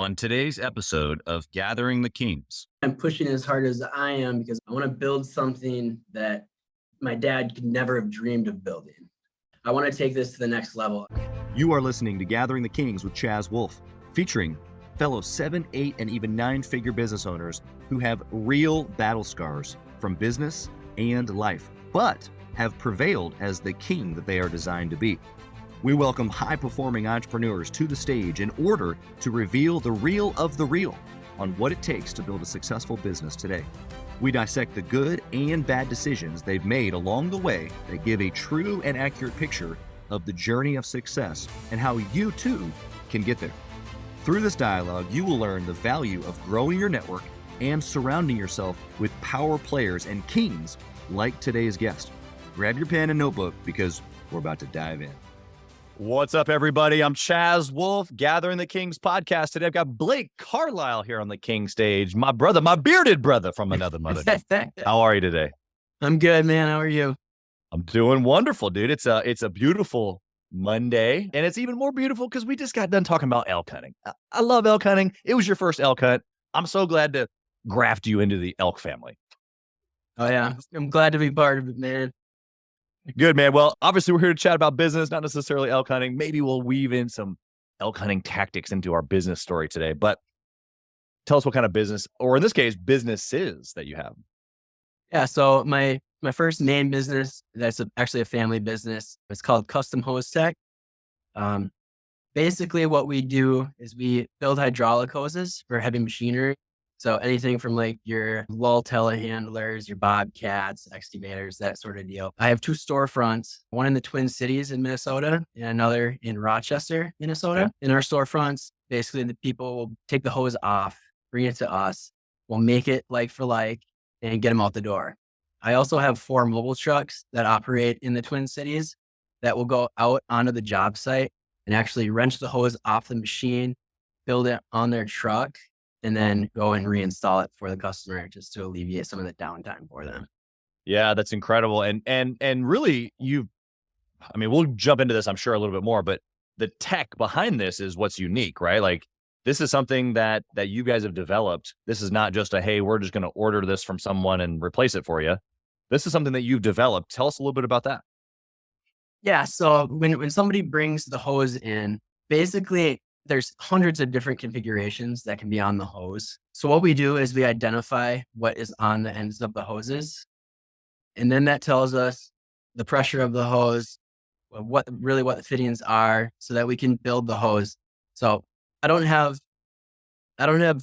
On today's episode of Gathering the Kings. I'm pushing as hard as I am because I want to build something that my dad could never have dreamed of building. I want to take this to the next level. You are listening to Gathering the Kings with Chaz Wolfe, featuring fellow 7, 8, and even 9-figure business owners who have real battle scars from business and life, but have prevailed as the king that they are designed to be. We welcome high-performing entrepreneurs to the stage in order to reveal the real of the real on what it takes to build a successful business today. We dissect the good and bad decisions they've made along the way that give a true and accurate picture of the journey of success and how you too can get there. Through this dialogue, you will learn the value of growing your network and surrounding yourself with power players and kings like today's guest. Grab your pen and notebook because we're about to dive in. What's up, everybody? I'm Chaz Wolfe, Gathering the Kings podcast. Today, I've got Blake Carlisle here on the King stage. My brother, my bearded brother from another mother. How are you today? I'm good, man. How are you? I'm doing wonderful, dude. It's a beautiful Monday, and it's even more beautiful because we just got done talking about elk hunting. I love elk hunting. It was your first elk hunt. I'm so glad to graft you into the elk family. Oh, yeah. I'm glad to be part of it, man. Good, man. Well, obviously, we're here to chat about business, not necessarily elk hunting. Maybe we'll weave in some elk hunting tactics into our business story today. But tell us what kind of business, or in this case, businesses that you have. Yeah. So my first main business, that's actually a family business. It's called Custom Hose Tech. Basically, what we do is we build hydraulic hoses for heavy machinery. So anything from like your lull telehandlers, your bobcats, excavators, that sort of deal. I have 2 storefronts, one in the Twin Cities in Minnesota and another in Rochester, Minnesota. Okay. In our storefronts, basically the people will take the hose off, bring it to us. We'll make it like for like and get them out the door. I also have 4 mobile trucks that operate in the Twin Cities that will go out onto the job site and actually wrench the hose off the machine, build it on their truck, and then go and reinstall it for the customer just to alleviate some of the downtime for them. Yeah, that's incredible. And really we'll jump into this, I'm sure, a little bit more, but the tech behind this is what's unique, right? Like this is something that you guys have developed. This is not just hey, we're just going to order this from someone and replace it for you. This is something that you've developed. Tell us a little bit about that. Yeah. So when somebody brings the hose in, basically there's hundreds of different configurations that can be on the hose. So what we do is we identify what is on the ends of the hoses. And then that tells us the pressure of the hose, what the fittings are so that we can build the hose. So I don't have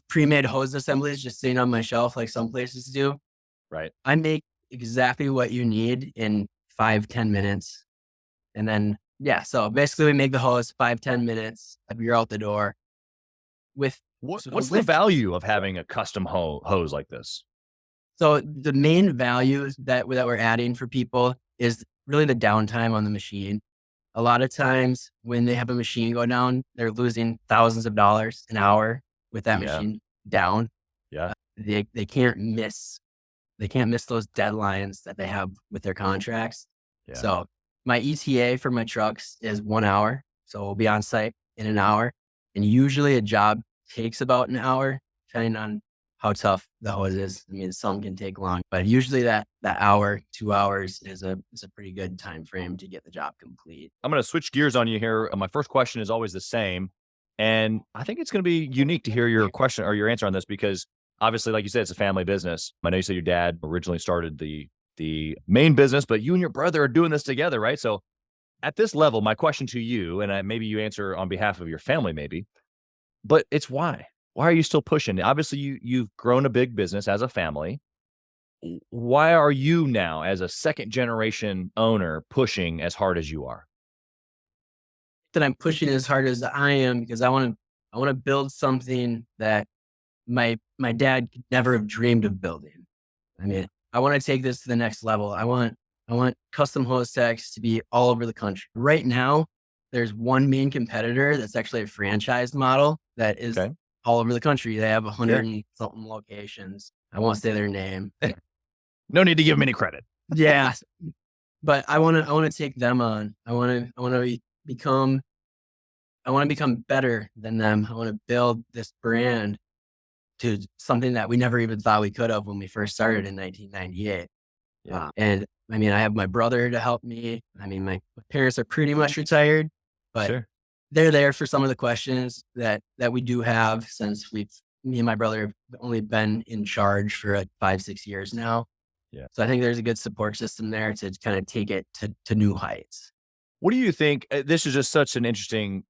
pre-made hose assemblies just sitting on my shelf like some places do. Right. I make exactly what you need in 5-10 minutes. And then, yeah, so basically we make the hose 5-10 minutes. You're out the door. What's the value of having a custom hose like this? So the main value that we're adding for people is really the downtime on the machine. A lot of times when they have a machine go down, they're losing thousands of dollars an hour with that machine down. Yeah. They can't miss those deadlines that they have with their contracts. Yeah. So my ETA for my trucks is 1 hour. So we'll be on site in an hour. And usually a job takes about an hour, depending on how tough the hose is. I mean, some can take long, but usually that hour, 2 hours is a pretty good time frame to get the job complete. I'm going to switch gears on you here. My first question is always the same. And I think it's going to be unique to hear your question or your answer on this because obviously, like you said, it's a family business. I know you said your dad originally started the main business, but you and your brother are doing this together, right? So at this level, my question to you, and maybe you answer on behalf of your family, maybe, but it's why? Why are you still pushing? Obviously, you've grown a big business as a family. Why are you now, as a second generation owner, pushing as hard as you are? That I'm pushing as hard as I am because I want to build something that my dad could never have dreamed of building. I mean, I want to take this to the next level. I want custom hose techs to be all over the country. Right now, there's one main competitor that's actually a franchise model that is all over the country. They have 100 and something locations. I won't say their name. No need to give them any credit. Yeah, but I want to take them on. I want to become I want to become better than them. I want to build this brand to something that we never even thought we could have when we first started in 1998. Yeah. And I mean, I have my brother to help me. I mean, my parents are pretty much retired, but Sure. they're there for some of the questions that we do have, since me and my brother have only been in charge for like 5-6 years now. Yeah. So I think there's a good support system there to kind of take it to new heights. What do you think? This is just such an interesting,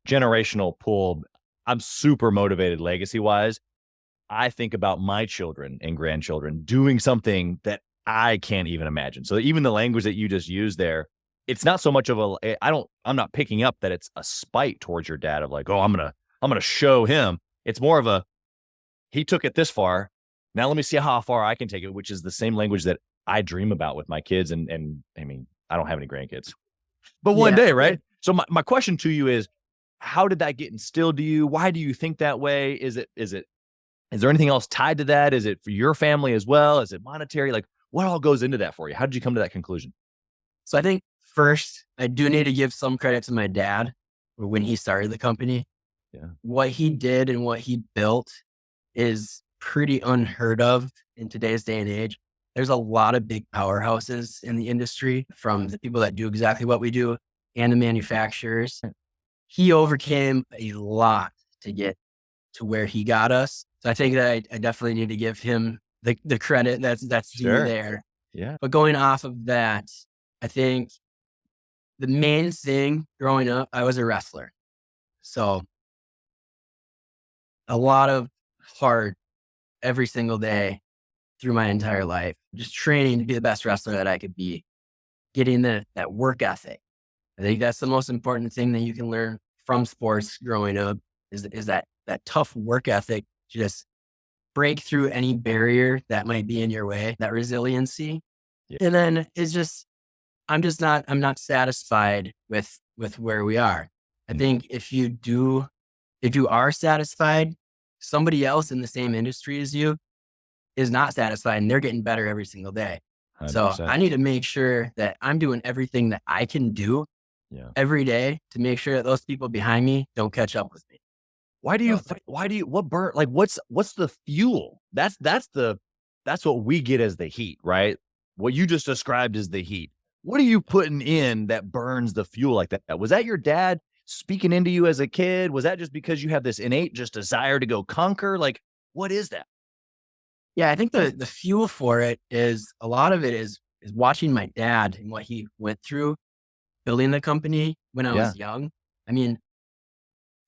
generational pull. I'm super motivated legacy wise. I think about my children and grandchildren doing something that I can't even imagine. So even the language that you just used there, it's not so much of I'm not picking up that it's a spite towards your dad of like, oh, I'm going to show him. It's more of he took it this far. Now let me see how far I can take it, which is the same language that I dream about with my kids. And I mean, I don't have any grandkids, but one day, right? So my question to you is, how did that get instilled to you? Why do you think that way? Is there anything else tied to that? Is it for your family as well? Is it monetary? Like, what all goes into that for you? How did you come to that conclusion? So I think first, I do need to give some credit to my dad when he started the company. Yeah. What he did and what he built is pretty unheard of in today's day and age. There's a lot of big powerhouses in the industry, from the people that do exactly what we do and the manufacturers. He overcame a lot to get to where he got us. So I think that I definitely need to give him the credit that's due there. Yeah. But going off of that, I think the main thing growing up, I was a wrestler. So a lot of hard every single day through my entire life, just training to be the best wrestler that I could be, getting that work ethic. I think that's the most important thing that you can learn from sports growing up is that tough work ethic to just break through any barrier that might be in your way, that resiliency. Yeah. And then it's just, I'm not satisfied with where we are. I think if you are satisfied, somebody else in the same industry as you is not satisfied and they're getting better every single day. 100%. So I need to make sure that I'm doing everything that I can do every day to make sure that those people behind me don't catch up with me. What burn? Like, what's the fuel? That's what we get as the heat, right? What you just described is the heat. What are you putting in that burns the fuel like that? Was that your dad speaking into you as a kid? Was that just because you have this innate just desire to go conquer? Like, what is that? Yeah, I think the fuel for it is, a lot of it is watching my dad and what he went through building the company when I was young. I mean,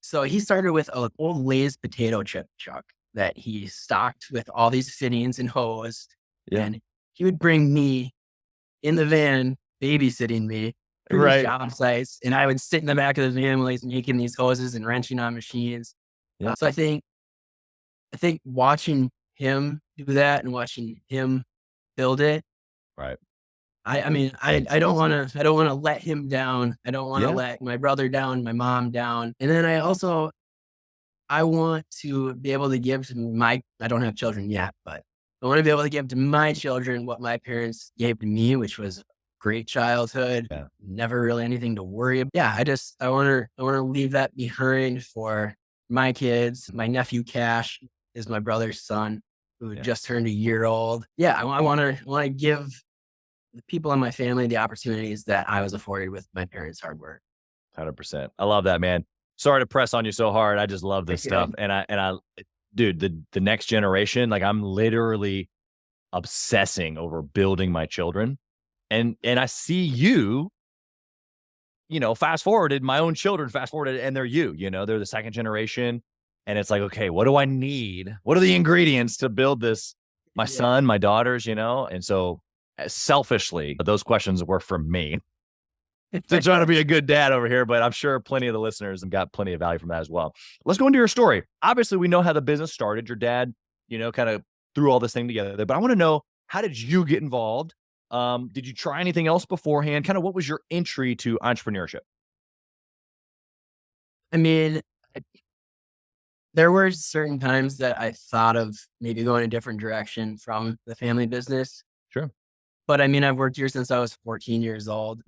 so he started with an old Lay's potato chip truck that he stocked with all these fittings and hose. Yeah. And he would bring me in the van, babysitting me through these job sites. And I would sit in the back of the van making these hoses and wrenching on machines. Yeah. So I think watching him do that and watching him build it. Right. I mean, I don't want to let him down. I don't want to let my brother down, my mom down. And then I want to be able to give to I don't have children yet, but I want to be able to give to my children what my parents gave to me, which was great childhood, never really anything to worry about. Yeah. I want to leave that behind for my kids. My nephew Cash is my brother's son, who just turned a year old. Yeah. I want to give the people in my family the opportunities that I was afforded with my parents' hard work. 100%. I love that, man. Sorry to press on you so hard. I just love this stuff. And I, dude, the next generation, like, I'm literally obsessing over building my children. And I see you, fast forwarded, my own children fast forwarded, and they're they're the second generation. And it's like, okay, what do I need? What are the ingredients to build this? My son, my daughters, and so selfishly, those questions were from me to try to be a good dad over here, but I'm sure plenty of the listeners have got plenty of value from that as well. Let's go into your story. Obviously, we know how the business started. Your dad, kind of threw all this thing together, but I want to know, how did you get involved? Did you try anything else beforehand? Kind of what was your entry to entrepreneurship? I mean, there were certain times that I thought of maybe going a different direction from the family business. Sure. But I mean, I've worked here since I was 14 years old.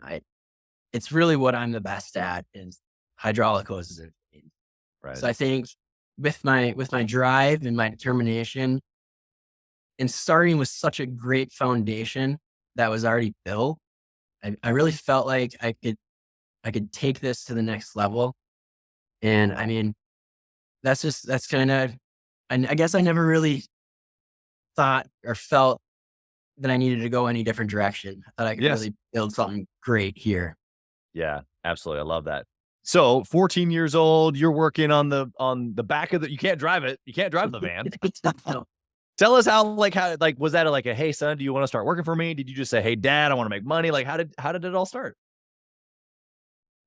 It's really what I'm the best at, is hydraulic hoses. Right. So I think with my drive and my determination and starting with such a great foundation that was already built, I really felt like I could take this to the next level. And I mean, that's kind of, I guess I never really thought or felt that I needed to go any different direction. I thought I could Yes. really build something great here. Yeah, absolutely. I love that. So 14 years old, you're working on the back of the, you can't drive it. You can't drive the van. No. Tell us how was that like a, hey son, do you want to start working for me? Did you just say, hey dad, I want to make money? Like how did it all start?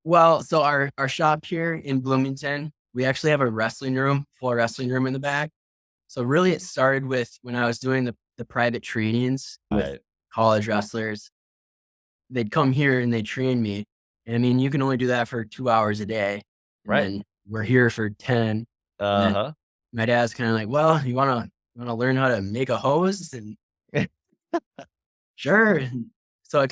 Well, so our shop here in Bloomington, we actually have a full wrestling room in the back. So really it started with when I was doing the private trainings with Right. college wrestlers. They'd come here and they'd train me. And I mean, you can only do that for 2 hours a day. And Right. then we're here for 10. And then Uh-huh. my dad's kind of like, well, you wanna learn how to make a hose? And sure. And so it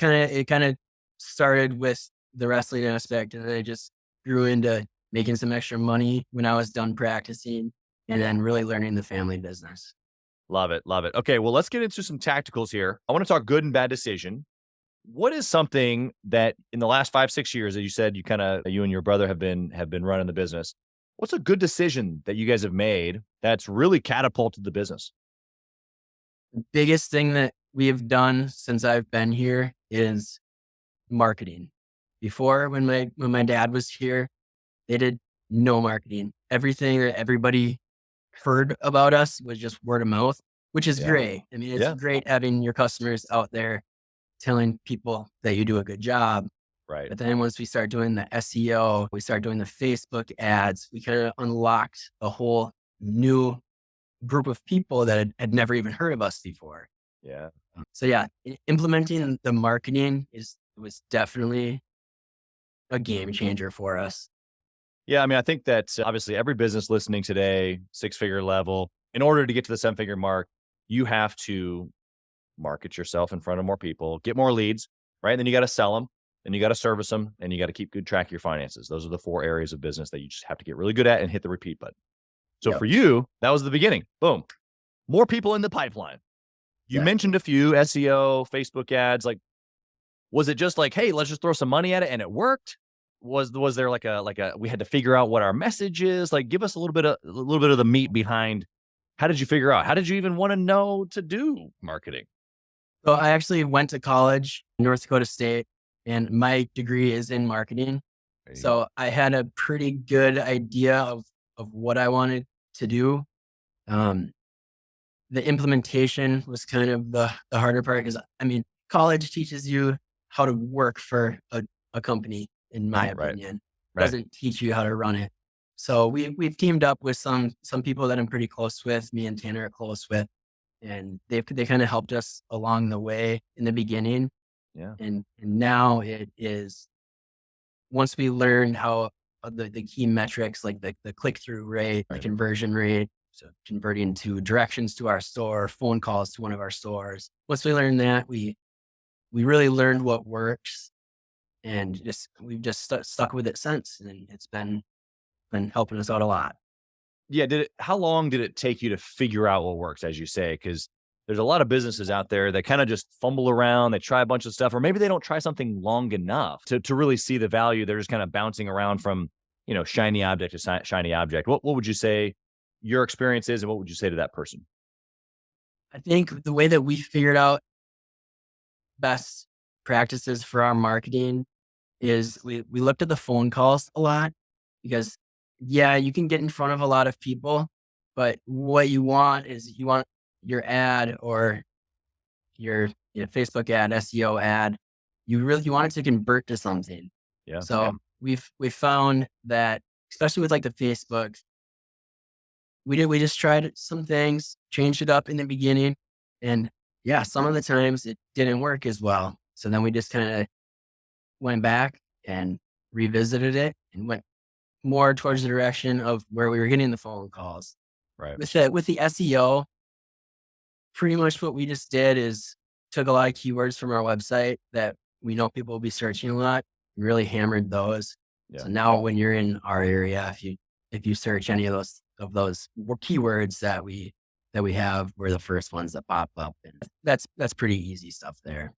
kind of started with the wrestling aspect, and then it just grew into making some extra money when I was done practicing, and then really learning the family business. Love it. Love it. Okay. Well, let's get into some tacticals here. I want to talk good and bad decision. What is something that in the last 5, 6 years, as you said, you and your brother have been running the business. What's a good decision that you guys have made that's really catapulted the business? The biggest thing that we have done since I've been here is marketing. Before, when my dad was here, they did no marketing. Everything that everybody heard about us was just word of mouth, which is Yeah. great. I mean, it's Yeah. great having your customers out there telling people that you do a good job. Right. But then once we start doing the SEO, we start doing the Facebook ads, we kind of unlocked a whole new group of people that had never even heard of us before. Yeah. So yeah, implementing the marketing was definitely a game changer for us. Yeah. I mean, I think that obviously every business listening today, 6-figure level, in order to get to the 7-figure mark, you have to market yourself in front of more people, get more leads, right? And then you got to sell them, and you got to service them, and you got to keep good track of your finances. Those are the 4 areas of business that you just have to get really good at and hit the repeat button. So Yep. for you, that was the beginning. Boom. More people in the pipeline. You Exactly. mentioned a few SEO, Facebook ads. Like, was it just like, hey, let's just throw some money at it and it worked? Was there like a we had to figure out what our message is? Like, give us a little bit of the meat behind. How did you figure out? How did you even want to know to do marketing? So I actually went to college, North Dakota State, and my degree is in marketing. There you go. So I had a pretty good idea of what I wanted to do. The implementation was kind of the harder part because I mean, college teaches you how to work for a company, in my Right. opinion. Right. Doesn't teach you how to run it. So we've teamed up with some people that I'm pretty close with. Me and Tanner are close with, and they kind of helped us along the way in the beginning. Yeah. And now it is, once we learned how the key metrics like the click-through rate, the Right. conversion rate, so converting to directions to our store, phone calls to one of our stores. Once we learned that, we really learned what works, and we've just stuck with it since, and it's been helping us out a lot. Yeah. How long did it take you to figure out what works, as you say? Because there's a lot of businesses out there that kind of just fumble around. They try a bunch of stuff, or maybe they don't try something long enough to really see the value. They're just kind of bouncing around from, shiny object to shiny object. What would you say your experience is, and what would you say to that person? I think the way that we figured out best practices for our marketing is we looked at the phone calls a lot, because yeah, you can get in front of a lot of people, but what you want is you want your ad or your Facebook ad, SEO ad, you want it to convert to something. Yeah. So we've found that, especially with like the Facebook, we just tried some things, changed it up in the beginning, and yeah, some of the times it didn't work as well. So then we just kind of went back and revisited it and went more towards the direction of where we were getting the phone calls. Right. With the SEO, pretty much what we just did is took a lot of keywords from our website that we know people will be searching a lot, and really hammered those. Yeah. So now when you're in our area, if you search any of those keywords that we have, we're the first ones that pop up. And that's pretty easy stuff there.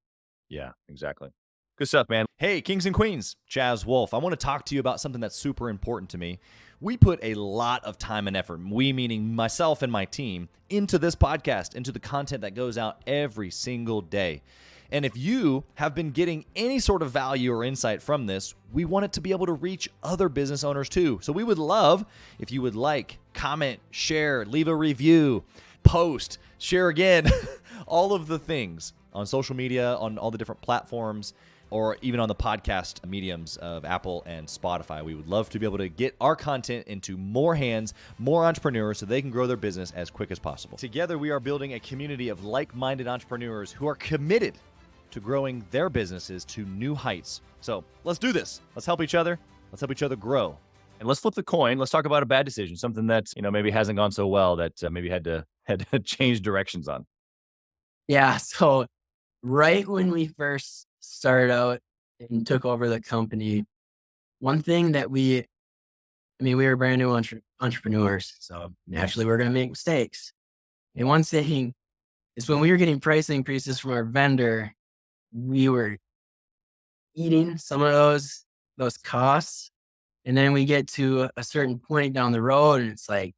Yeah, exactly. Good stuff, man. Hey, kings and queens, Chaz Wolfe. I want to talk to you about something that's super important to me. We put a lot of time and effort, we meaning myself and my team, into this podcast, into the content that goes out every single day. And if you have been getting any sort of value or insight from this, we want it to be able to reach other business owners too. So we would love if you would like, comment, share, leave a review, post, share again, all of the things on social media, on all the different platforms, or even on the podcast mediums of Apple and Spotify. We would love to be able to get our content into more hands, more entrepreneurs, so they can grow their business as quick as possible. Together, we are building a community of like-minded entrepreneurs who are committed to growing their businesses to new heights. So let's do this. Let's help each other. Let's help each other grow. And let's flip the coin. Let's talk about a bad decision, something that maybe hasn't gone so well that maybe had to change directions on. Yeah. So right when we first started out and took over the company, one thing that we were brand new entrepreneurs. So naturally we're going to make mistakes. And one thing is when we were getting price increases from our vendor, we were eating some of those costs. And then we get to a certain point down the road and it's like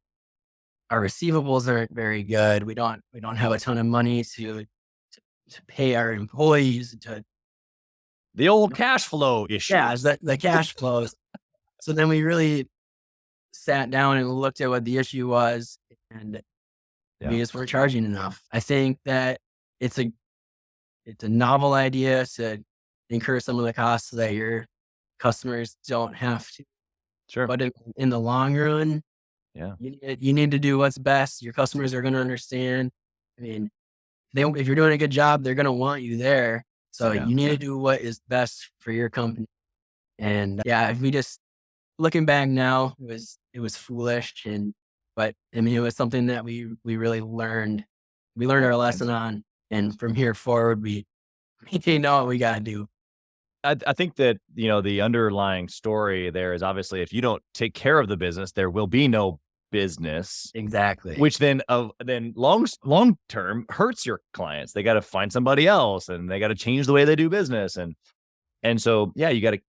our receivables aren't very good. We don't have a ton of money to pay our employees, to the old cash flow issue. Yeah, the cash flows. So then we really sat down and looked at what the issue was, and we just weren't charging enough. I think that it's a novel idea to incur some of the costs so that your customers don't have to. Sure. But in the long run, you need to do what's best. Your customers are going to understand. I mean, if you're doing a good job, they're going to want you there. So you need to do what is best for your company. And if we just looking back now, it was foolish. But it was something that we really learned. We learned our lesson on, and from here forward, we know what we got to do. I think that, the underlying story there is obviously if you don't take care of the business, there will be no business. Exactly. Which then long term hurts your clients. They got to find somebody else and they got to change the way they do business. And so, you got to,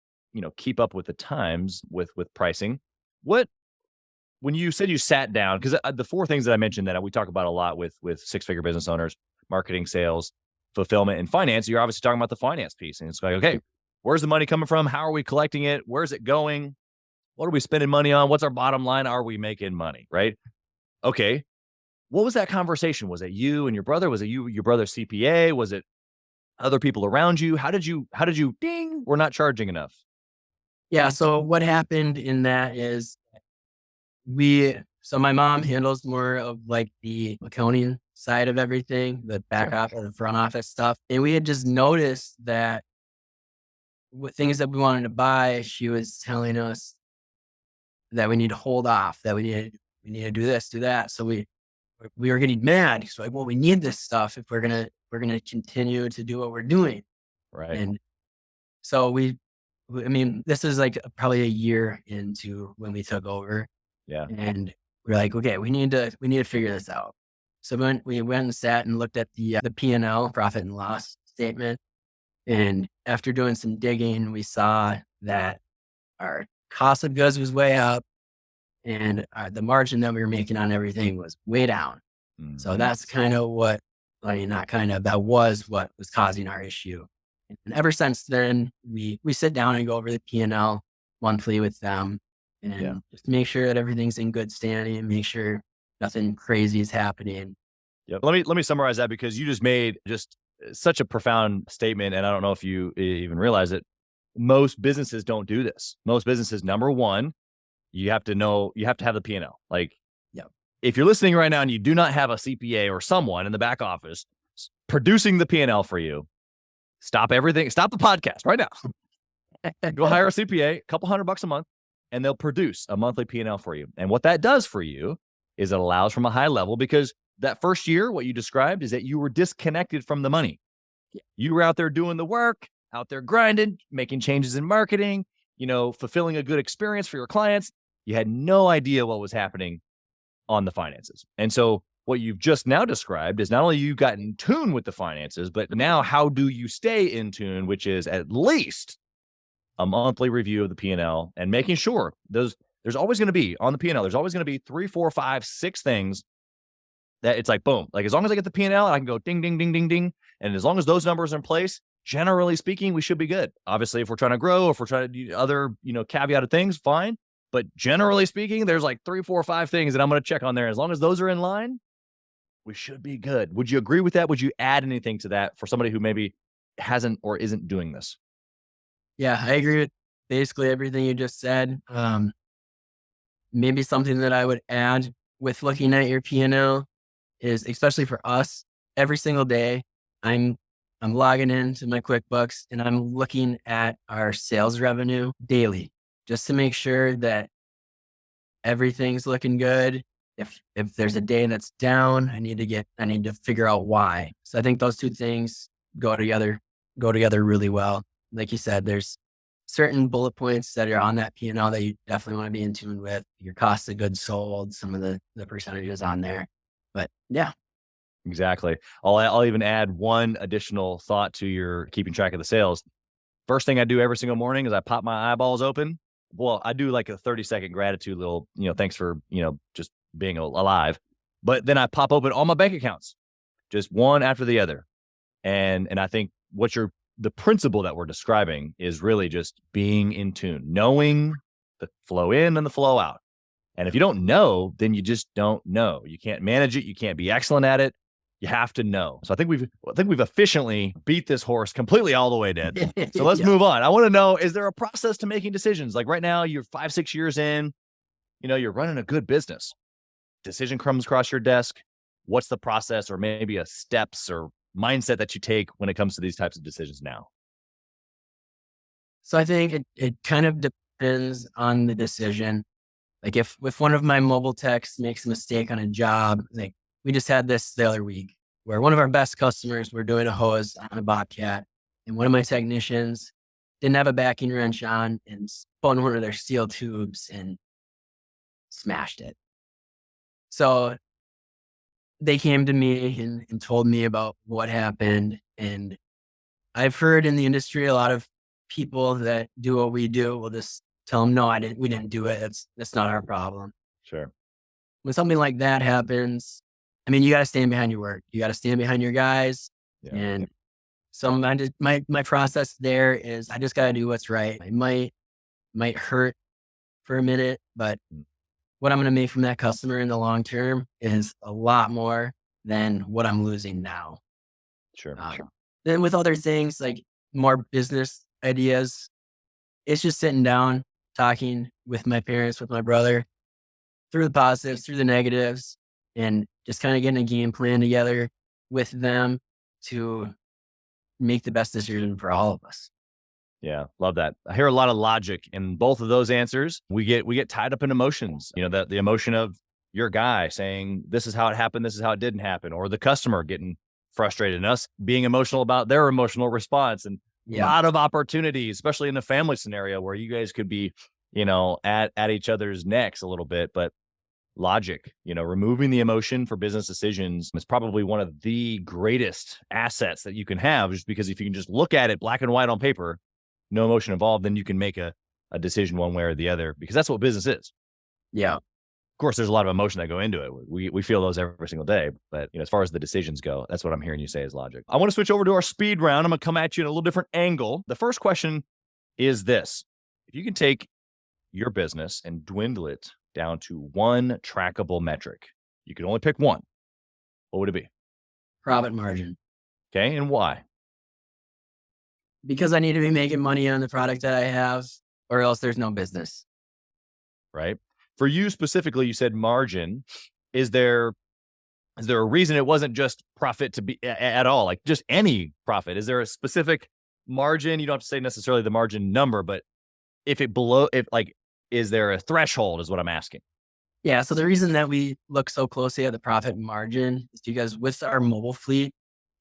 keep up with the times with pricing. When you said you sat down, because the four things that I mentioned that we talk about a lot with six-figure business owners, marketing, sales, fulfillment, and finance, you're obviously talking about the finance piece. And it's like, okay, where's the money coming from? How are we collecting it? Where's it going? What are we spending money on? What's our bottom line? Are we making money? Right? Okay. What was that conversation? Was it you and your brother? Was it your brother's CPA? Was it other people around you? How did you ding, we're not charging enough? Yeah. So what happened in that is so my mom handles more of like the accounting side of everything, the back office, the front office stuff. And we had just noticed that with things that we wanted to buy, she was telling us that we need to hold off, that we need to do this, do that. So we were getting mad. So like, well, we need this stuff if we're gonna continue to do what we're doing. Right. And so this is like probably a year into when we took over. Yeah. And we're like, okay, we need to figure this out. So we went and sat and looked at the P&L, profit and loss statement. And after doing some digging, we saw that our cost of goods was way up and the margin that we were making on everything was way down. Mm-hmm. So that's kind of that was what was causing our issue. And ever since then, we sit down and go over the P&L monthly with them and just make sure that everything's in good standing and make sure nothing crazy is happening. Yep. Let me summarize that because you just made just such a profound statement. And I don't know if you even realize it. Most businesses don't do this. Most businesses, number one, you have to have the P&L. Like, if you're listening right now and you do not have a CPA or someone in the back office producing the P&L for you, stop everything. Stop the podcast right now. Go hire a CPA, a couple $100 a month, and they'll produce a monthly P&L for you. And what that does for you is it allows from a high level, because that first year, what you described is that you were disconnected from the money. You were out there doing the work, out there grinding, making changes in marketing. fulfilling a good experience for your clients. You had no idea what was happening on the finances. And so what you've just now described is not only you got in tune with the finances, but now how do you stay in tune, which is at least a monthly review of the P&L and making sure there's always going to be on the P&L, there's always going to be 3, 4, 5, 6 things that it's like, boom, like as long as I get the P&L, I can go ding, ding, ding, ding, ding. And as long as those numbers are in place, generally speaking, we should be good. Obviously, if we're trying to grow, if we're trying to do other, caveated things, fine. But generally speaking, there's like 3, 4, 5 things that I'm going to check on there. As long as those are in line, we should be good. Would you agree with that? Would you add anything to that for somebody who maybe hasn't or isn't doing this? Yeah, I agree with basically everything you just said. Maybe something that I would add with looking at your P&L is, especially for us, every single day, I'm logging into my QuickBooks and I'm looking at our sales revenue daily just to make sure that everything's looking good. If there's a day that's down, I need to figure out why. So I think those two things go together really well. Like you said, there's certain bullet points that are on that P&L that you definitely want to be in tune with. Your cost of goods sold, some of the percentages on there. But yeah. Exactly. I'll even add one additional thought to your keeping track of the sales. First thing I do every single morning is I pop my eyeballs open. Well, I do like a 30-second gratitude little, thanks for, just being alive. But then I pop open all my bank accounts, just one after the other. And I think the principle that we're describing is really just being in tune, knowing the flow in and the flow out. And if you don't know, then you just don't know. You can't manage it. You can't be excellent at it. You have to know. So I think we've efficiently beat this horse completely all the way dead. So let's move on. I want to know, is there a process to making decisions? Like right now, you're 5, 6 years in, you're running a good business. Decision comes across your desk. What's the process or maybe a steps or mindset that you take when it comes to these types of decisions now? So I think it kind of depends on the decision. Like if one of my mobile techs makes a mistake on a job, like we just had this the other week where one of our best customers were doing a hose on a Bobcat and one of my technicians didn't have a backing wrench on and spun one of their steel tubes and smashed it. So they came to me and told me about what happened. And I've heard in the industry, a lot of people that do what we do will just tell them, no, we didn't do it. That's not our problem. Sure. When something like that happens, I mean, you got to stand behind your work. You got to stand behind your guys. Yeah. And so my process there is I just got to do what's right. It might hurt for a minute, but what I'm going to make from that customer in the long term is a lot more than what I'm losing now. Sure. Then with other things like more business ideas, it's just sitting down, talking with my parents, with my brother, through the positives, through the negatives, and just kind of getting a game plan together with them to make the best decision for all of us. Yeah, love that. I hear a lot of logic in both of those answers. We get tied up in emotions. The emotion of your guy saying, this is how it happened, this is how it didn't happen, or the customer getting frustrated and us being emotional about their emotional response. And a lot of opportunities, especially in a family scenario where you guys could be, at each other's necks a little bit, but logic, removing the emotion for business decisions is probably one of the greatest assets that you can have, just because if you can just look at it black and white on paper, no emotion involved, then you can make a decision one way or the other, because that's what business is. Yeah. Of course, there's a lot of emotion that go into it. We feel those every single day, but as far as the decisions go, that's what I'm hearing you say is logic. I want to switch over to our speed round. I'm going to come at you in a little different angle. The first question is this: if you can take your business and dwindle it down to one trackable metric, you can only pick one, what would it be? Profit margin. Okay, and why? Because I need to be making money on the product that I have, or else there's no business. Right. For you specifically, you said margin. Is there a reason it wasn't just profit to be at all, like just any profit? Is there a specific margin? You don't have to say necessarily the margin number, but is there a threshold is what I'm asking. Yeah. So the reason that we look so closely at the profit margin is because with our mobile fleet,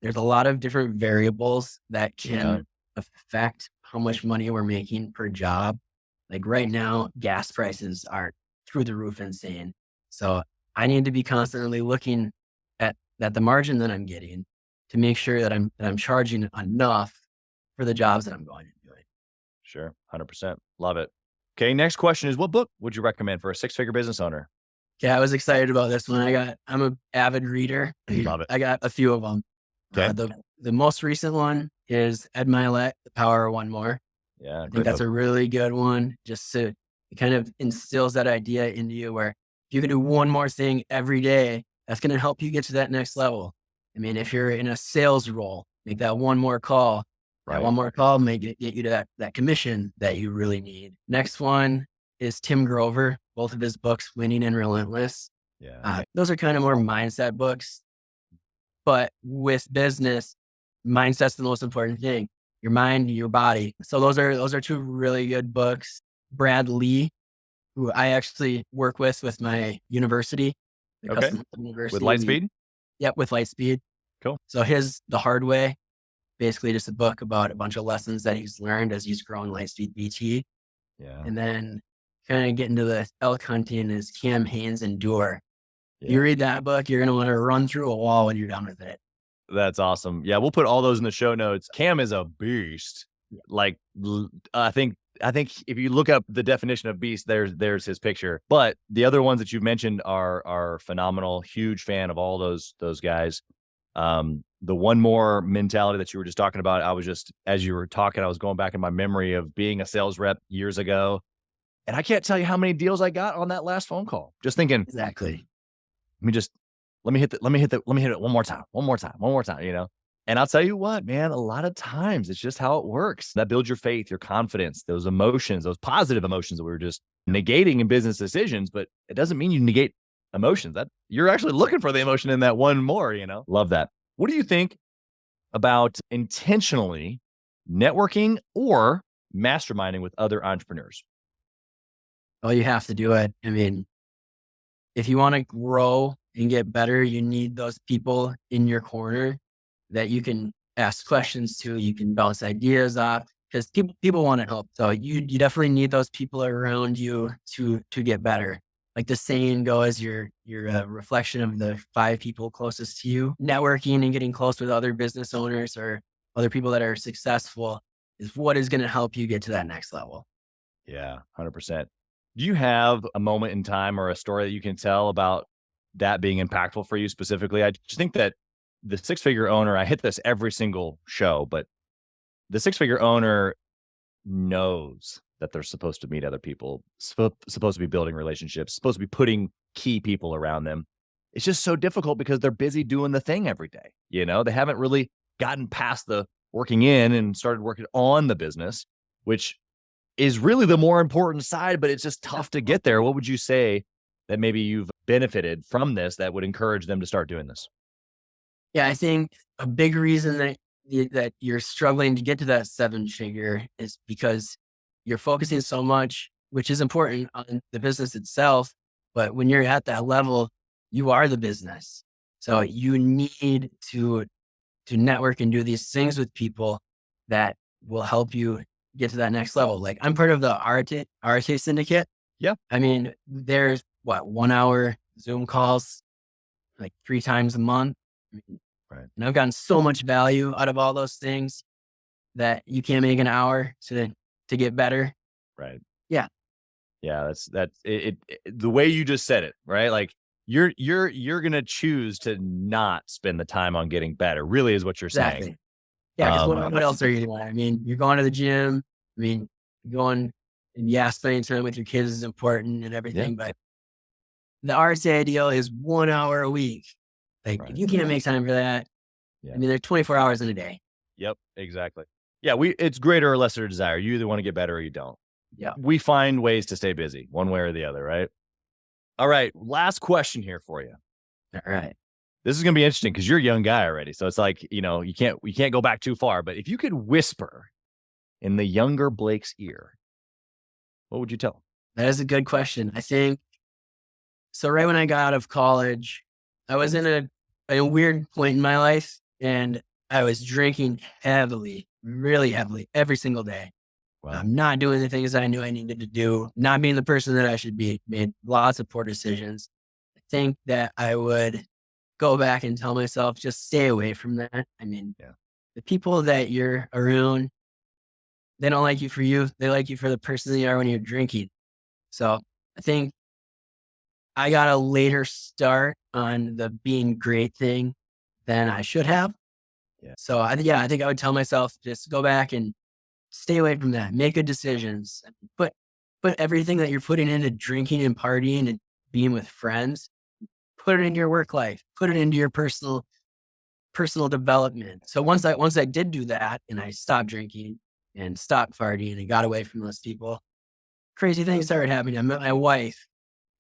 there's a lot of different variables that can affect how much money we're making per job. Like right now, gas prices are through the roof insane. So I need to be constantly looking at the margin that I'm getting to make sure that I'm charging enough for the jobs that I'm going and doing. Sure. 100%. Love it. Okay. Next question is, what book would you recommend for a six-figure business owner? Yeah, I was excited about this one. I'm an avid reader. Love it. I got a few of them. Okay. The most recent one is Ed Milet, The Power of One More. Yeah. I think that's a really good one. Just to it kind of instills that idea into you where if you can do one more thing every day, that's going to help you get to that next level. I mean, if you're in a sales role, make that one more call. That Right. one more call may get you to that commission that you really need. Next one is Tim Grover, both of his books, Winning and Relentless. Yeah. Those are kind of more mindset books. But with business, mindset's the most important thing. Your mind, your body. So those are two really good books. Brad Lee, who I actually work with my university. The Okay. Custom University. With Lightspeed? Yep, with Lightspeed. Cool. So his The Hard Way, basically just a book about a bunch of lessons that he's learned as he's grown Lightspeed BT. Yeah. And then kind of get into the elk hunting is Cam Hanes Endure. Yeah. You read that book, you're going to want to run through a wall when you're done with it. That's awesome. Yeah, we'll put all those in the show notes. Cam is a beast. Like, I think if you look up the definition of beast, there's his picture. But the other ones that you've mentioned are phenomenal. Huge fan of all those guys. The one more mentality that you were just talking about, I was just, as you were talking, I was going back in my memory of being a sales rep years ago. And I can't tell you how many deals I got on that last phone call. Just thinking, Exactly. let me hit it one more time, you know? And I'll tell you what, man, a lot of times it's just how it works. That builds your faith, your confidence, those emotions, those positive emotions that we were just negating in business decisions, but it doesn't mean you negate emotions. That you're actually looking for the emotion in that one more, you know? Love that. What do you think about intentionally networking or masterminding with other entrepreneurs? Well, you have to do it. I mean, if you want to grow and get better, you need those people in your corner that you can ask questions to, you can bounce ideas off, because people want to help. So you definitely need those people around you to get better. Like the saying goes, you're a reflection of the 5 people closest to you. Networking and getting close with other business owners or other people that are successful is what is going to help you get to that next level. Yeah, 100%. Do you have a moment in time or a story that you can tell about that being impactful for you specifically? I just think that the six-figure owner, I hit this every single show, but the six-figure owner knows that they're supposed to meet other people, supposed to be building relationships, supposed to be putting key people around them. It's just so difficult because they're busy doing the thing every day. You know, they haven't really gotten past the working in and started working on the business, which is really the more important side, but it's just tough to get there. What would you say that maybe you've benefited from this that would encourage them to start doing this? Yeah, I think a big reason that you're struggling to get to that 7-figure is because you're focusing so much, which is important, on the business itself. But when you're at that level, you are the business. So you need to network and do these things with people that will help you get to that next level. Like I'm part of the Arte Syndicate. Yeah. I mean, there's 1 hour Zoom calls, like 3 times a month. Right. And I've gotten so much value out of all those things that you can't make an hour to get better. Right. Yeah. Yeah. That's it. The way you just said it, right? Like you're going to choose to not spend the time on getting better, really is what you're Exactly. saying. Yeah. Because what else are you doing? I mean, you're going to the gym. I mean, going and spending time with your kids is important and everything, but the RSA ideal is 1 hour a week. Like if you can't make time for that, I mean, there's 24 hours in a day. Yep, exactly. Yeah, it's greater or lesser desire. You either want to get better or you don't. Yeah. We find ways to stay busy one way or the other, right? All right, last question here for you. All right. This is going to be interesting because you're a young guy already. So it's like, you know, you can't go back too far, but if you could whisper in the younger Blake's ear, what would you tell him? That is a good question. I think so. Right when I got out of college, I was in a weird point in my life and I was drinking heavily, really heavily every single day. Wow. I'm not doing the things I knew I needed to do, not being the person that I should be, made lots of poor decisions. I think that I would go back and tell myself, just stay away from that. I mean, Yeah. the people that you're around, they don't like you for you. They like you for the person that you are when you're drinking. So I think I got a later start on the being great thing than I should have. Yeah. So I think I would tell myself, just go back and stay away from that. Make good decisions. Put everything that you're putting into drinking and partying and being with friends, put it into your work life, put it into your personal development. So once I did do that and I stopped drinking and stopped partying and got away from those people, crazy things started happening. I met my wife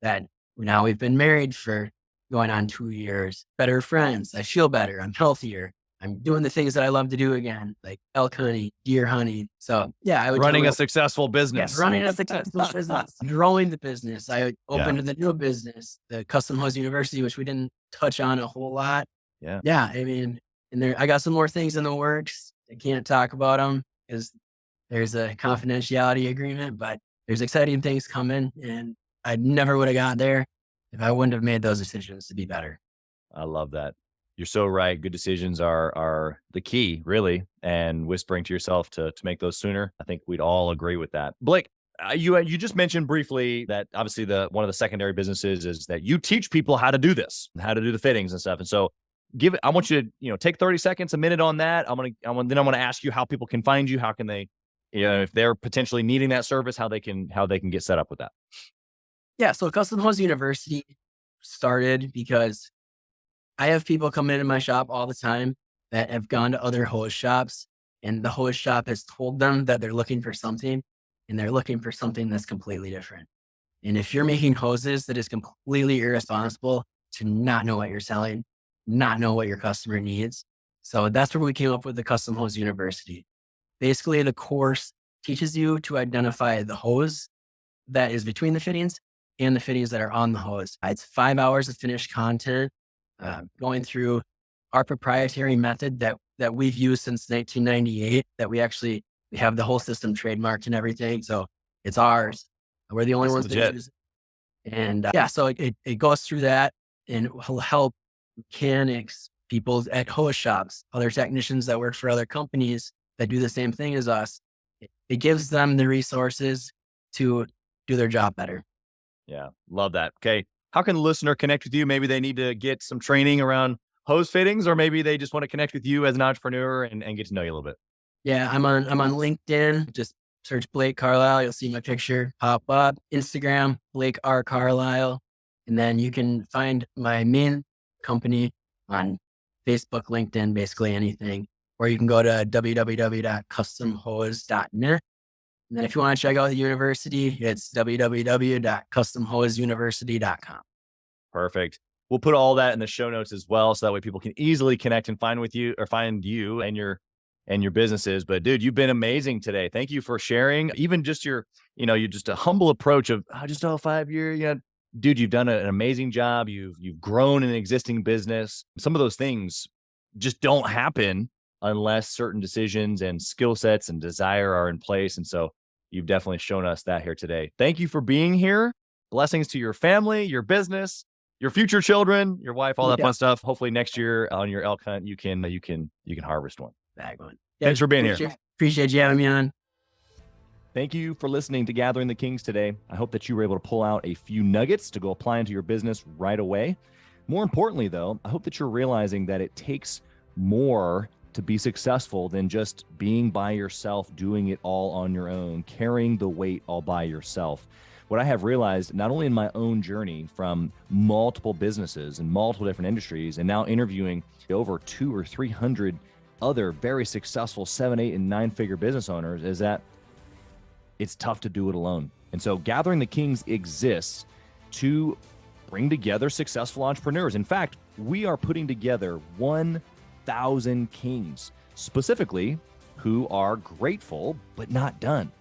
that now we've been married for going on 2 years, better friends. I feel better. I'm healthier. I'm doing the things that I love to do again, like elk hunting, deer hunting. So yeah, I would Running a successful yes, business. running a successful business, growing the business. I opened the new business, the Custom Hose University, which we didn't touch on a whole lot. Yeah. Yeah. I mean, and I got some more things in the works. I can't talk about them because there's a confidentiality agreement, but there's exciting things coming, and I never would have got there if I wouldn't have made those decisions to be better. I love that. You're so right. Good decisions are the key, really, and whispering to yourself to make those sooner. I think we'd all agree with that. Blake, you just mentioned briefly that obviously one of the secondary businesses is that you teach people how to do this, how to do the fittings and stuff. And so I want you to, take 30 seconds, a minute on that. Then I'm going to ask you how people can find you. How can they, if they're potentially needing that service, how they can get set up with that. Yeah. So Custom Hose University started because I have people come into my shop all the time that have gone to other hose shops, and the hose shop has told them that they're looking for something, and they're looking for something that's completely different. And if you're making hoses, that is completely irresponsible to not know what you're selling, not know what your customer needs. So that's where we came up with the Custom Hose University. Basically, the course teaches you to identify the hose that is between the fittings and the fittings that are on the hose. It's 5 hours of finished content, going through our proprietary method that we've used since 1998, that we have the whole system trademarked and everything. So it's ours. We're the only ones that use it. And so it goes through that, and it will help mechanics, people at hose shops, other technicians that work for other companies that do the same thing as us. It gives them the resources to do their job better. Yeah, love that. Okay. How can the listener connect with you? Maybe they need to get some training around hose fittings, or maybe they just want to connect with you as an entrepreneur and get to know you a little bit. Yeah, I'm on LinkedIn. Just search Blake Carlisle. You'll see my picture pop up. Instagram, Blake R. Carlisle. And then you can find my main company on Facebook, LinkedIn, basically anything. Or you can go to www.customhose.net. And then if you want to check out the university, it's www.customhoseuniversity.com. Perfect. We'll put all that in the show notes as well, so that way people can easily connect and find you and your businesses. But dude, you've been amazing today. Thank you for sharing. Even just you're just a humble approach of just 5 years. Dude, you've done an amazing job. You've grown an existing business. Some of those things just don't happen unless certain decisions and skill sets and desire are in place. And so you've definitely shown us that here today. Thank you for being here. Blessings to your family, your business, your future children, your wife, all that fun stuff. Hopefully next year on your elk hunt, you can harvest one. Thanks for being here. Appreciate you having me on. Thank you for listening to Gathering the Kings today. I hope that you were able to pull out a few nuggets to go apply into your business right away. More importantly, though, I hope that you're realizing that it takes more to be successful than just being by yourself, doing it all on your own, carrying the weight all by yourself. What I have realized, not only in my own journey from multiple businesses and multiple different industries, and now interviewing over 200 or 300 other very successful 7, 8, and 9-figure business owners, is that it's tough to do it alone. And so Gathering the Kings exists to bring together successful entrepreneurs. In fact, we are putting together 1,000 kings, specifically who are grateful but not done.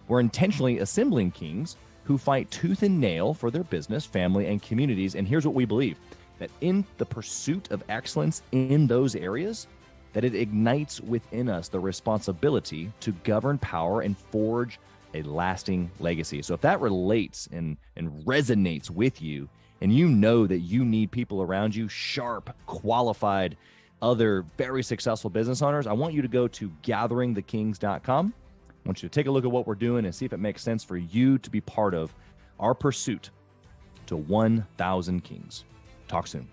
We're intentionally assembling kings who fight tooth and nail for their business, family, and communities. And here's what we believe: that in the pursuit of excellence in those areas, that it ignites within us the responsibility to govern power and forge a lasting legacy. So if that relates and resonates with you, and you know that you need people around you, sharp, qualified, other very successful business owners, I want you to go to gatheringthekings.com. I want you to take a look at what we're doing and see if it makes sense for you to be part of our pursuit to 1,000 kings. Talk soon.